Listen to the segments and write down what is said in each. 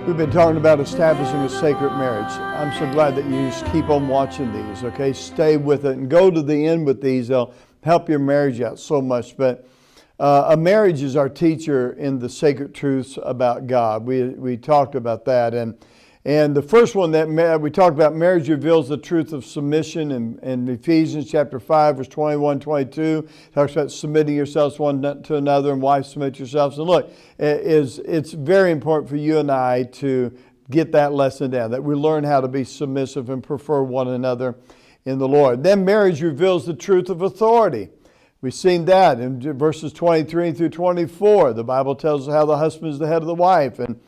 We've been talking about establishing a sacred marriage. I'm so glad that you just keep on watching these, okay? Stay with it and go to the end with these. They'll help your marriage out so much. But a marriage is our teacher in the sacred truths about God. We talked about that. And the first one that we talked about, marriage reveals the truth of submission in Ephesians chapter 5, verse 21, 22. Talks about submitting yourselves one to another, and wives submit yourselves. And look, it's very important for you and I to get that lesson down, that we learn how to be submissive and prefer one another in the Lord. Then marriage reveals the truth of authority. We've seen that in verses 23 through 24. The Bible tells us how the husband is the head of the wife, and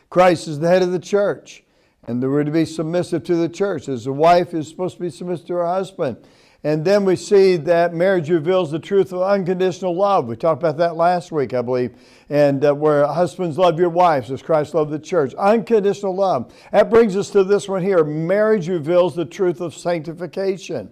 Christ is the head of the church, and we're to be submissive to the church, as the wife is supposed to be submissive to her husband. And then we see that marriage reveals the truth of unconditional love. We talked about that last week, I believe, and where husbands love your wives as Christ loved the church. Unconditional love. That brings us to this one here. Marriage reveals the truth of sanctification.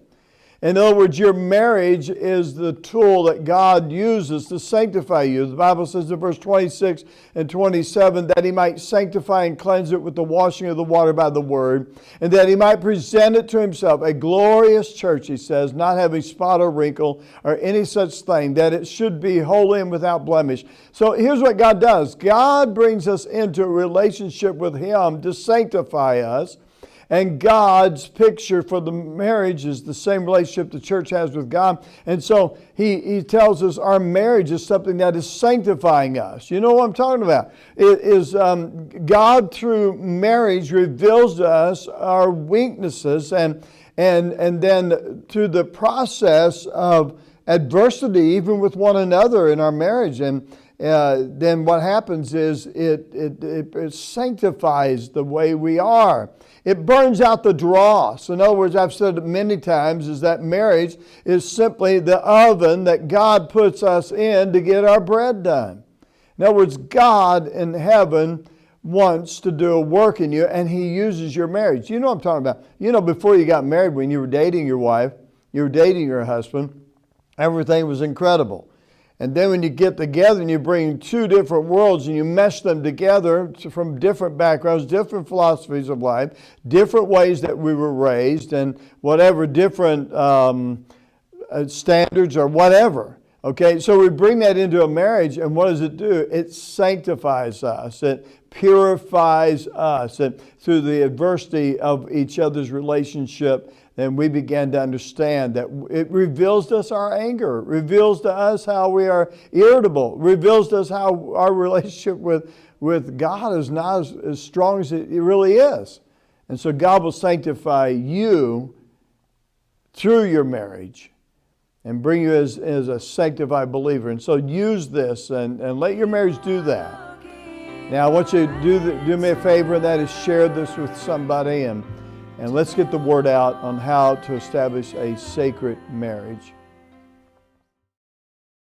In other words, your marriage is the tool that God uses to sanctify you. The Bible says in verse 26 and 27 that He might sanctify and cleanse it with the washing of the water by the word, and that He might present it to Himself, a glorious church, He says, not having spot or wrinkle or any such thing, that it should be holy and without blemish. So here's what God does. God brings us into a relationship with Him to sanctify us. And God's picture for the marriage is the same relationship the church has with God. And so He tells us our marriage is something that is sanctifying us. You know what I'm talking about? It is God through marriage reveals to us our weaknesses, and then through the process of adversity, even with one another in our marriage, and then what happens is it sanctifies the way we are. It burns out the dross. In other words, I've said it many times, is that marriage is simply the oven that God puts us in to get our bread done. In other words, God in heaven wants to do a work in you, and He uses your marriage. You know what I'm talking about. You know, before you got married, when you were dating your wife, you were dating your husband, everything was incredible. And then when you get together and you bring two different worlds and you mesh them together from different backgrounds, different philosophies of life, different ways that we were raised, and whatever different standards or whatever. Okay, so we bring that into a marriage, and what does it do? It sanctifies us. It purifies us. And through the adversity of each other's relationship, then we began to understand that it reveals to us our anger, it reveals to us how we are irritable, it reveals to us how our relationship with God is not as strong as it really is. And so God will sanctify you through your marriage and bring you as a sanctified believer. And so use this and let your marriage do that. Now I want you to do me a favor, and that is share this with somebody, and let's get the word out on how to establish a sacred marriage.